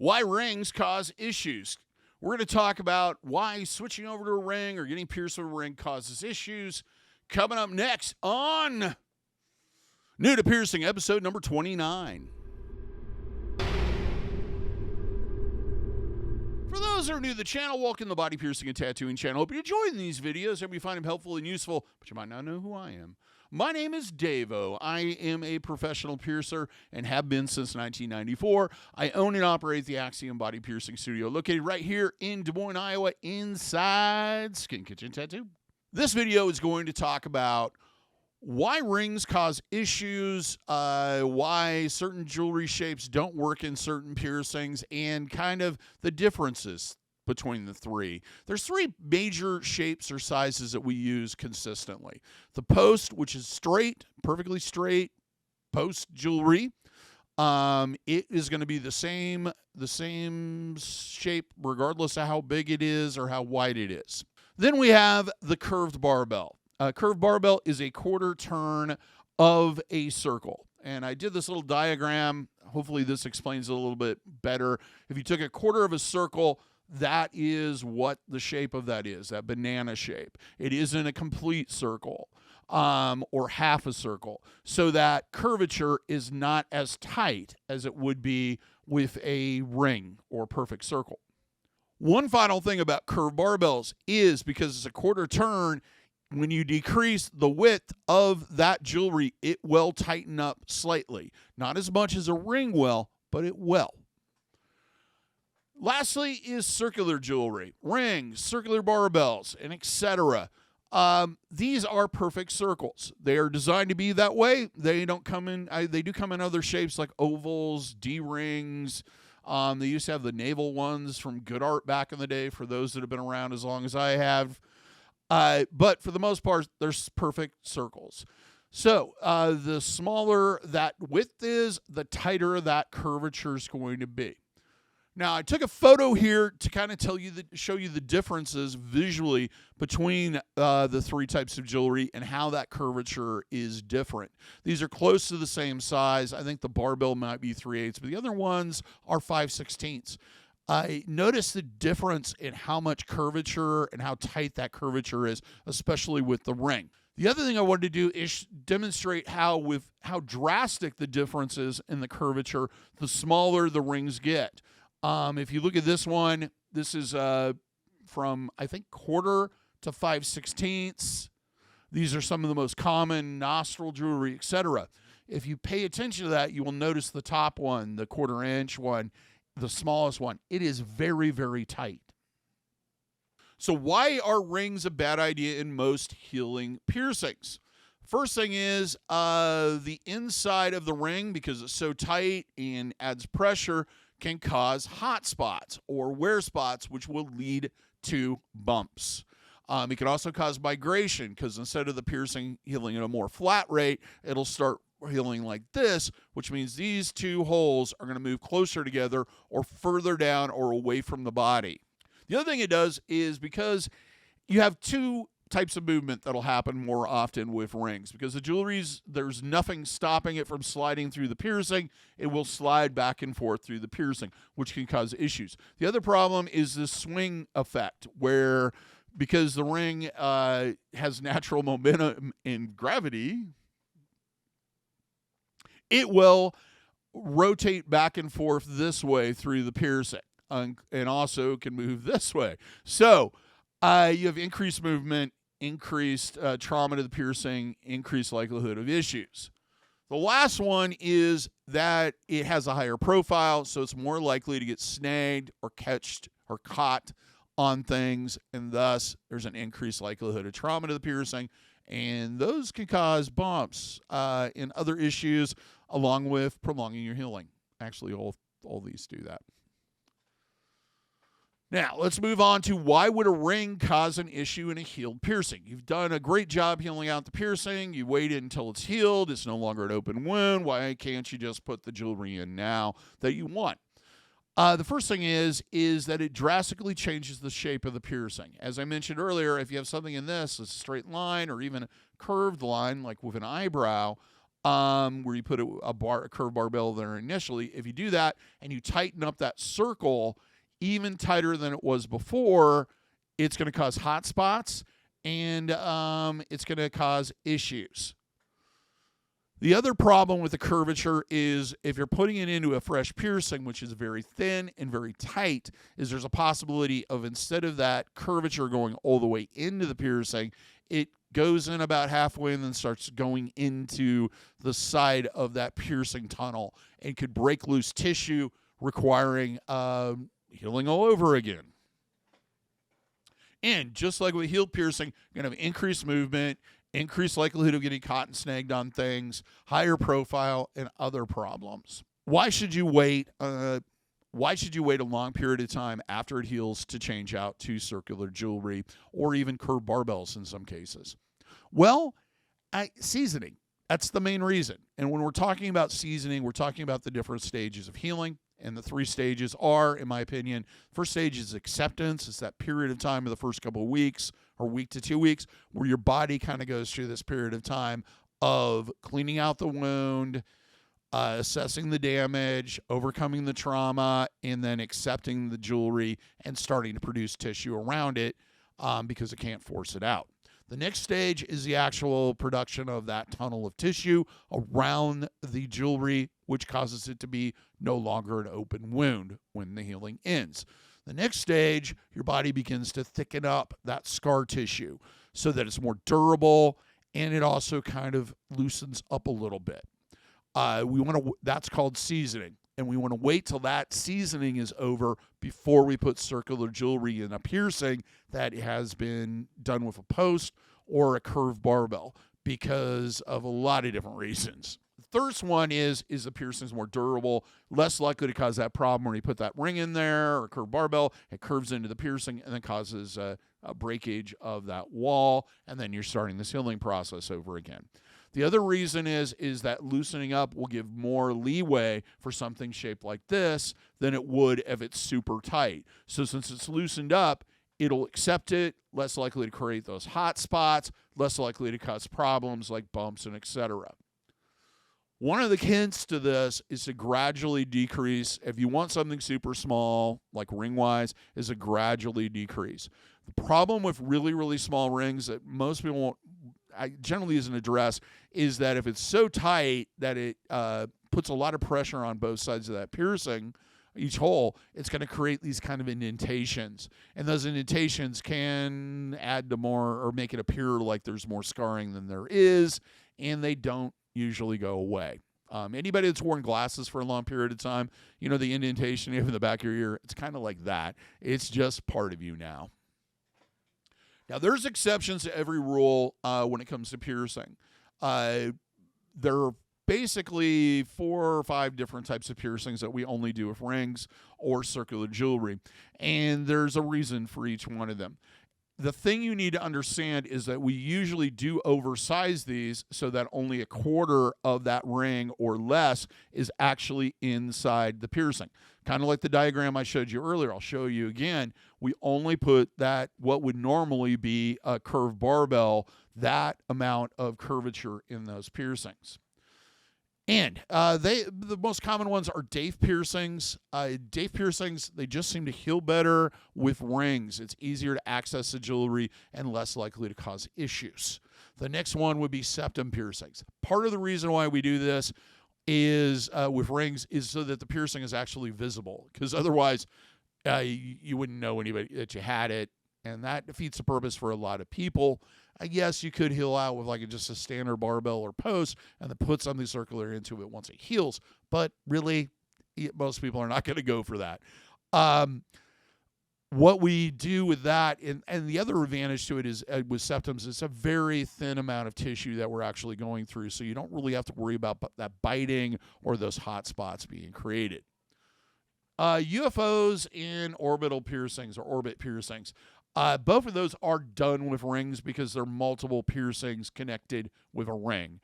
Why rings cause issues. We're going to talk about why switching over to a ring or getting pierced with a ring causes issues. Coming up next on New to Piercing, episode number 29. For those who are new to the channel, welcome to the Body Piercing and Tattooing channel. Hope you're enjoying these videos. Hope you find them helpful and useful, but you might not know who I am. My name is DaVo. I am a professional piercer and have been since 1994. I own and operate the Axiom Body Piercing studio located right here in Des Moines, Iowa, inside Skin Kitchen Tattoo. This video is going to talk about why rings cause issues, why certain jewelry shapes don't work in certain piercings, and kind of the differences between the three. There's three major shapes or sizes that we use consistently. The post, which is straight, perfectly straight post jewelry. It is going to be the same shape regardless of how big it is or how wide it is. Then we have the curved barbell. A curved barbell is a quarter turn of a circle. And I did this little diagram. Hopefully this explains it a little bit better. If you took a quarter of a circle, that is what the shape of that is, that banana shape. It isn't a complete circle or half a circle. So that curvature is not as tight as it would be with a ring or perfect circle. One final thing about curved barbells is because it's a quarter turn, when you decrease the width of that jewelry, it will tighten up slightly. Not as much as a ring will, but it will. Lastly is circular jewelry, rings, circular barbells, and etc. These are perfect circles. They are designed to be that way. They don't come in. They do come in other shapes like ovals, D-rings. They used to have the navel ones from Good Art back in the day. For those that have been around as long as I have. But for the most part, they're perfect circles. So the smaller that width is, the tighter that curvature is going to be. Now, I took a photo here to kind of show you the differences visually between the three types of jewelry and how that curvature is different. These are close to the same size. I think the barbell might be 3/8, but the other ones are 5/16. I noticed the difference in how much curvature and how tight that curvature is, especially with the ring. The other thing I wanted to do is demonstrate how drastic the difference is in the curvature the smaller the rings get. If you look at this one, this is from, I think, quarter to 5/16. These are some of the most common nostril jewelry, etc. If you pay attention to that, you will notice the top one, the 1/4 inch one, the smallest one. It is very, very tight. So why are rings a bad idea in most healing piercings? First thing is the inside of the ring, because it's so tight and adds pressure, can cause hot spots or wear spots, which will lead to bumps. It can also cause migration, because instead of the piercing healing at a more flat rate, it'll start healing like this, which means these two holes are going to move closer together or further down or away from the body. The other thing it does is because you have two types of movement that'll happen more often with rings, because the jewelry's, there's nothing stopping it from sliding through the piercing. It will slide back and forth through the piercing, which can cause issues. The other problem is the swing effect, where because the ring has natural momentum and gravity, it will rotate back and forth this way through the piercing, and also can move this way. So you have increased movement, increased trauma to the piercing, increased likelihood of issues. The last one is that it has a higher profile, so it's more likely to get snagged or caught on things, and thus there's an increased likelihood of trauma to the piercing, and those can cause bumps and other issues, along with prolonging your healing. Actually, all these do that. Now, let's move on to why would a ring cause an issue in a healed piercing? You've done a great job healing out the piercing. You waited until it's healed. It's no longer an open wound. Why can't you just put the jewelry in now that you want? The first thing is that it drastically changes the shape of the piercing. As I mentioned earlier, if you have something in this, a straight line or even a curved line, like with an eyebrow, where you put a curved barbell there initially. If you do that and you tighten up that circle even tighter than it was before, it's going to cause hot spots, and it's going to cause issues. The other problem with the curvature is if you're putting it into a fresh piercing, which is very thin and very tight, is there's a possibility of, instead of that curvature going all the way into the piercing, it goes in about halfway and then starts going into the side of that piercing tunnel and could break loose tissue, requiring healing all over again. And just like with heel piercing, you're going to have increased movement, increased likelihood of getting caught and snagged on things, higher profile, and other problems. Why should you wait? Why should you wait a long period of time after it heals to change out to circular jewelry or even curved barbells in some cases? Well, seasoning. That's the main reason. And when we're talking about seasoning, we're talking about the different stages of healing. And the 3 stages are, in my opinion, first stage is acceptance. It's that period of time of the first couple of weeks or week to 2 weeks where your body kind of goes through this period of time of cleaning out the wound, assessing the damage, overcoming the trauma, and then accepting the jewelry and starting to produce tissue around it because it can't force it out. The next stage is the actual production of that tunnel of tissue around the jewelry, which causes it to be no longer an open wound when the healing ends. The next stage, your body begins to thicken up that scar tissue so that it's more durable, and it also kind of loosens up a little bit. That's called seasoning. And we want to wait till that seasoning is over before we put circular jewelry in a piercing that has been done with a post or a curved barbell because of a lot of different reasons. The first one is the piercing's more durable, less likely to cause that problem where you put that ring in there or a curved barbell, it curves into the piercing and then causes a breakage of that wall, and then you're starting this healing process over again. The other reason is that loosening up will give more leeway for something shaped like this than it would if it's super tight. So since it's loosened up, it'll accept it, less likely to create those hot spots, less likely to cause problems like bumps and etc. One of the hints to this is to gradually decrease. If you want something super small, like ring-wise, is a gradually decrease. The problem with really, really small rings that most people won't generally isn't addressed is that if it's so tight that it puts a lot of pressure on both sides of that piercing, each hole, it's going to create these kind of indentations. And those indentations can add to more or make it appear like there's more scarring than there is, and they don't usually go away. Anybody that's worn glasses for a long period of time, you know, the indentation in the back of your ear, it's kind of like that. It's just part of you now. Now, there's exceptions to every rule when it comes to piercing. There are basically 4 or 5 different types of piercings that we only do with rings or circular jewelry, and there's a reason for each one of them. The thing you need to understand is that we usually do oversize these so that only a quarter of that ring or less is actually inside the piercing. Kind of like the diagram I showed you earlier. I'll show you again. We only put that, what would normally be a curved barbell, that amount of curvature in those piercings. And the most common ones are DaVo piercings. DaVo piercings, they just seem to heal better with rings. It's easier to access the jewelry and less likely to cause issues. The next one would be septum piercings. Part of the reason why we do this is with rings is so that the piercing is actually visible, because otherwise you wouldn't know anybody that you had it, and that defeats the purpose for a lot of people. Yes, you could heal out with like just a standard barbell or post and then put something circular into it once it heals, but really most people are not going to go for that. What we do with that, and the other advantage to it is with septums, it's a very thin amount of tissue that we're actually going through, so you don't really have to worry about that biting or those hot spots being created. UFOs and orbital piercings or orbit piercings. Both of those are done with rings because they're multiple piercings connected with a ring.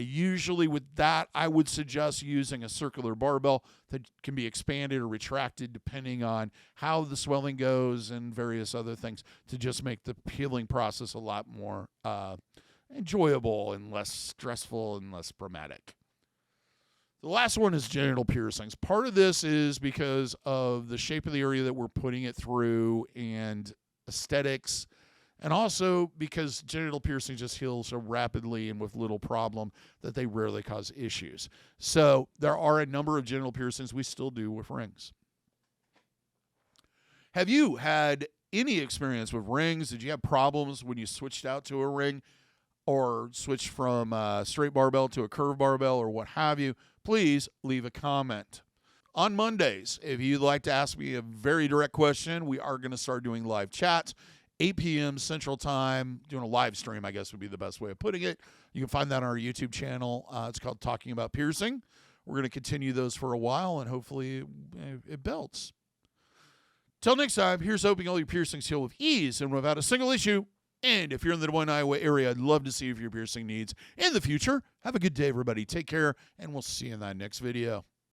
Usually with that, I would suggest using a circular barbell that can be expanded or retracted depending on how the swelling goes and various other things to just make the healing process a lot more enjoyable and less stressful and less traumatic. The last one is genital piercings. Part of this is because of the shape of the area that we're putting it through and aesthetics, and also because genital piercing just heals so rapidly and with little problem that they rarely cause issues. So there are a number of genital piercings we still do with rings. Have you had any experience with rings? Did you have problems when you switched out to a ring or switched from a straight barbell to a curved barbell or what have you? Please leave a comment. On Mondays, if you'd like to ask me a very direct question, we are going to start doing live chats, 8 p.m. Central Time, doing a live stream, I guess would be the best way of putting it. You can find that on our YouTube channel. It's called Talking About Piercing. We're going to continue those for a while, and hopefully it builds. Till next time, here's hoping all your piercings heal with ease and without a single issue. And if you're in the Des Moines, Iowa area, I'd love to see you for your piercing needs in the future. Have a good day, everybody. Take care, and we'll see you in that next video.